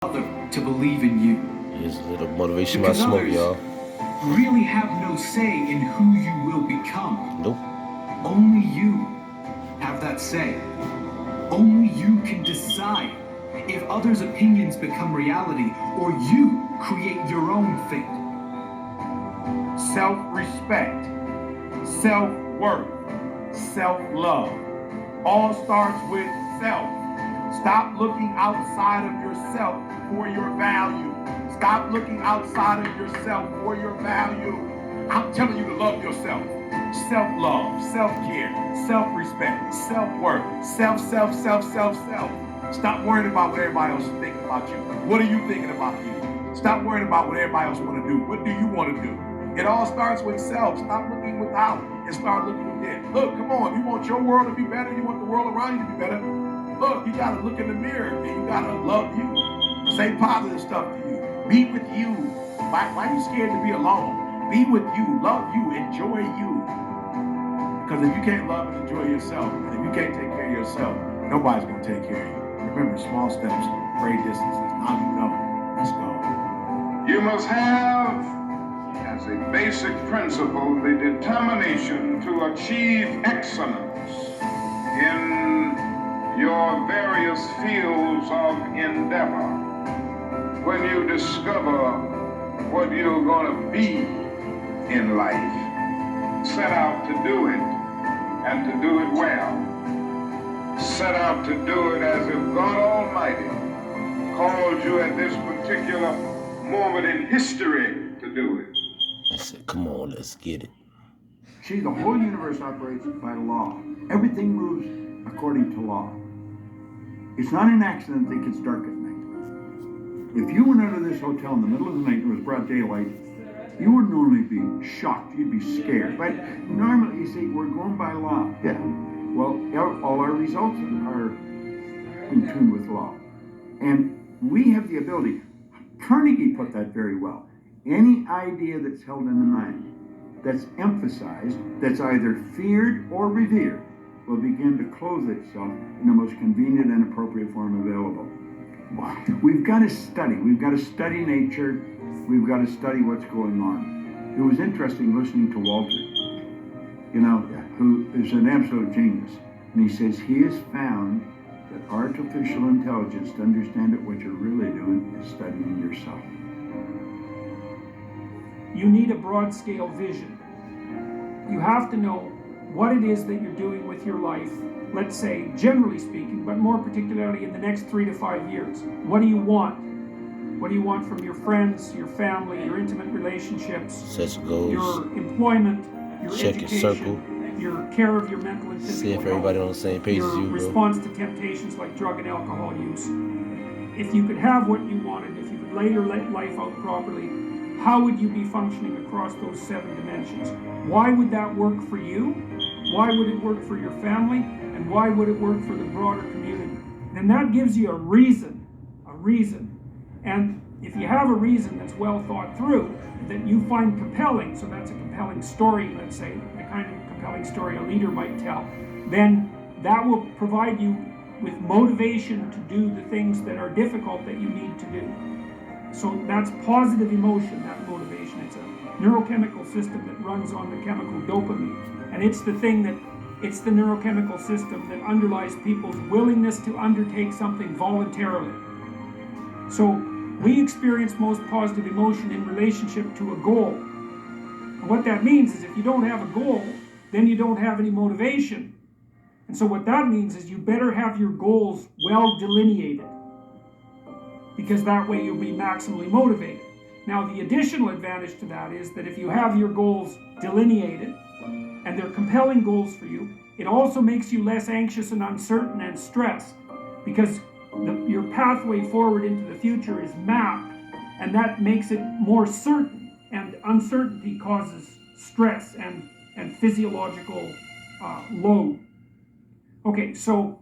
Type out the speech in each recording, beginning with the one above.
other to believe in you. Here's a little motivation by Because Smoke, others y'all. really have no say in who you will become. Nope. Only you have that say. Only you can decide if others' opinions become reality or you create your own fate. Self-respect, self-worth, self-love. All starts with self. Stop looking outside of yourself for your value. Stop looking outside of yourself for your value. I'm telling you to love yourself. Self-love, self-care, self-respect, self-worth, self. Stop worrying about what everybody else is thinking about you. What are you thinking about you? Stop worrying about what everybody else want to do. What do you want to do? It all starts with self. Stop looking without and start looking within. Look, come on. You want your world to be better. You want the world around you to be better. Look, you got to look in the mirror and you got to love you. Say positive stuff to you. Be with you. Why are you scared to be alone? Be with you. Love you. Enjoy you. Because if you can't love and enjoy yourself, and if you can't take care of yourself, nobody's going to take care of you. Remember, small steps, great distances. Now you know. Let's go. You must have, as a basic principle, the determination to achieve excellence in your various fields of endeavor. When you discover what you're going to be in life, set out to do it and to do it well. Set out to do it as if God Almighty called you at this particular moment in history to do it. I said, come on, let's get it. See, the whole universe operates by law. Everything moves according to law. It's not an accident that it gets dark at night. If you went out of this hotel in the middle of the night and it was broad daylight, you wouldn't only be shocked, you'd be scared. But normally, you see, we're going by law. Yeah. Well, all our results are in tune with law. And we have the ability. Carnegie put that very well. Any idea that's held in the mind, that's emphasized, that's either feared or revered, will begin to clothe itself in the most convenient and appropriate form available. We've got to study. We've got to study nature. We've got to study what's going on. It was interesting listening to Walter, who is an absolute genius. And he says he has found that artificial intelligence, to understand it, what you're really doing is studying yourself. You need a broad scale vision. You have to know what it is that you're doing with your life, let's say, generally speaking, but more particularly in the next 3 to 5 years. What do you want? What do you want from your friends, your family, your intimate relationships, Set goals. your employment, your Check education, your circle. your care of your mental and physical See if everybody health, on the same page your as you, bro. response to temptations like drug and alcohol use. If you could have what you wanted, if you could lay your life out properly, how would you be functioning across those 7 dimensions? Why would that work for you? Why would it work for your family? And why would it work for the broader community? Then that gives you a reason. And if you have a reason that's well thought through, that you find compelling, so that's a compelling story, let's say, the kind of compelling story a leader might tell, then that will provide you with motivation to do the things that are difficult that you need to do. So that's positive emotion, that motivation. It's a neurochemical system that runs on the chemical dopamine. And it's the neurochemical system that underlies people's willingness to undertake something voluntarily. So we experience most positive emotion in relationship to a goal. And what that means is if you don't have a goal, then you don't have any motivation. And so what that means is you better have your goals well delineated, because that way you'll be maximally motivated. Now, the additional advantage to that is that if you have your goals delineated and they're compelling goals for you, it also makes you less anxious and uncertain and stressed, because your pathway forward into the future is mapped, and that makes it more certain, and uncertainty causes stress and physiological load. Okay, so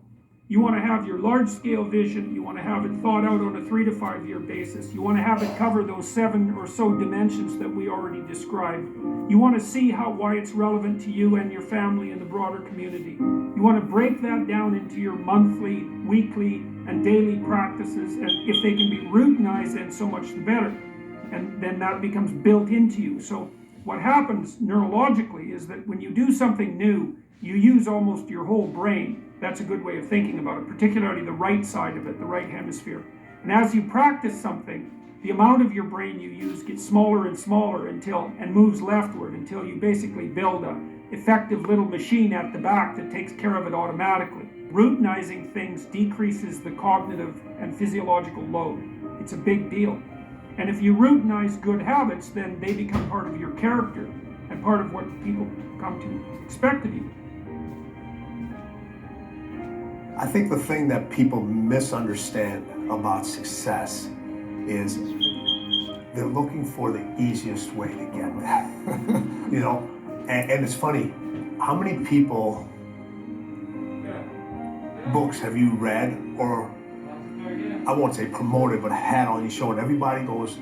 you want to have your large-scale vision, you want to have it thought out on a 3 to 5 year basis, you want to have it cover those 7 or so dimensions that we already described. You want to see why it's relevant to you and your family and the broader community. You want to break that down into your monthly, weekly, and daily practices, and if they can be routinized, then so much the better. And then that becomes built into you. So what happens neurologically is that when you do something new, you use almost your whole brain. That's a good way of thinking about it, particularly the right side of it, the right hemisphere. And as you practice something, the amount of your brain you use gets smaller and smaller and moves leftward until you basically build a effective little machine at the back that takes care of it automatically. Routinizing things decreases the cognitive and physiological load. It's a big deal. And if you routinize good habits, then they become part of your character and part of what people come to expect of you. I think the thing that people misunderstand about success is they're looking for the easiest way to get there. You know, and it's funny, how many people, books have you read, or I won't say promoted, but had on your show, and everybody goes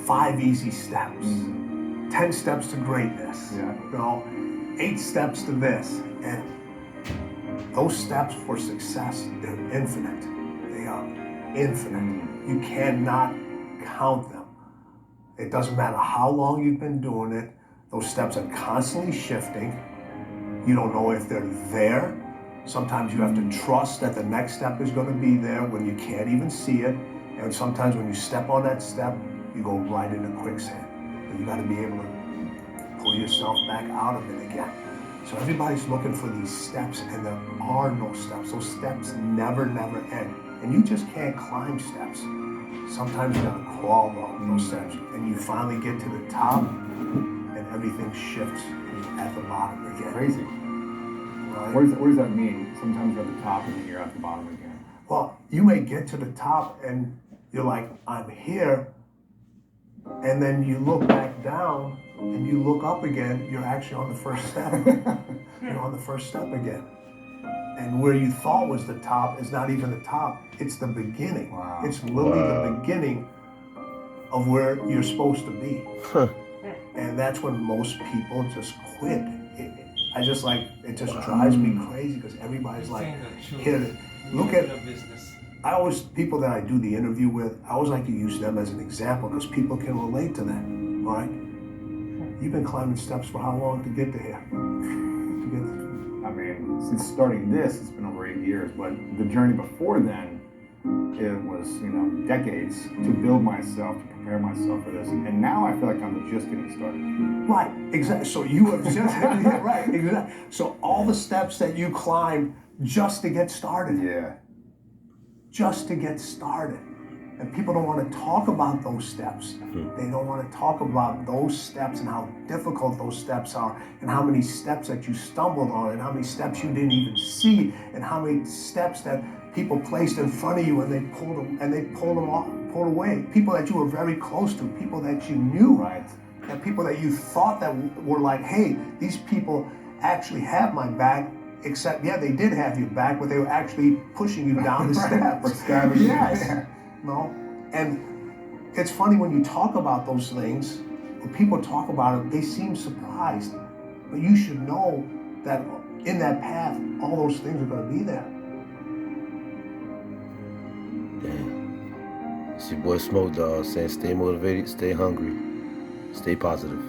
5 easy steps, 10 steps to greatness, you know, 8 steps to this, and those steps for success, they're infinite. They are infinite. You cannot count them. It doesn't matter how long you've been doing it. Those steps are constantly shifting. You don't know if they're there. Sometimes you have to trust that the next step is going to be there when you can't even see it. And sometimes when you step on that step, you go right into quicksand. And you got to be able to pull yourself back out of it again. So everybody's looking for these steps, and there are no steps. Those steps never end. And you just can't climb steps. Sometimes you gotta crawl along those steps, and you finally get to the top, and everything shifts at the bottom again. Crazy. Right? What does that mean? Sometimes you're at the top and then you're at the bottom again. Well, you may get to the top, and you're like, I'm here, and then you look back down, and you look up again, you're actually on the first step. You're on the first step again. And where you thought was the top is not even the top, it's the beginning. Wow. It's literally the beginning of where you're supposed to be. And that's when most people just quit. It just drives me crazy because everybody's like, here, look at, people that I do the interview with, I always like to use them as an example because people can relate to that, all right? You've been climbing steps for how long to get to here? I mean, since starting this, it's been over 8 years, but the journey before then, it was, decades to build myself, to prepare myself for this. And now I feel like I'm just getting started. Right, exactly. So you have just, yeah, right, exactly. So all the steps that you climbed just to get started. Yeah. Just to get started. And people don't want to talk about those steps. They don't want to talk about those steps and how difficult those steps are, and how many steps that you stumbled on, and how many steps you didn't even see, and how many steps that people placed in front of you and they pulled away. People that you were very close to, people that you knew, Right. and people that you thought that were like, hey, these people actually have my back. Except, yeah, they did have your back, but they were actually pushing you down the steps. Or stabbing you. Yes. No, and it's funny when you talk about those things, when people talk about it, they seem surprised. But you should know that in that path, all those things are going to be there. Damn. It's your boy Smoke Dog saying stay motivated, stay hungry, stay positive.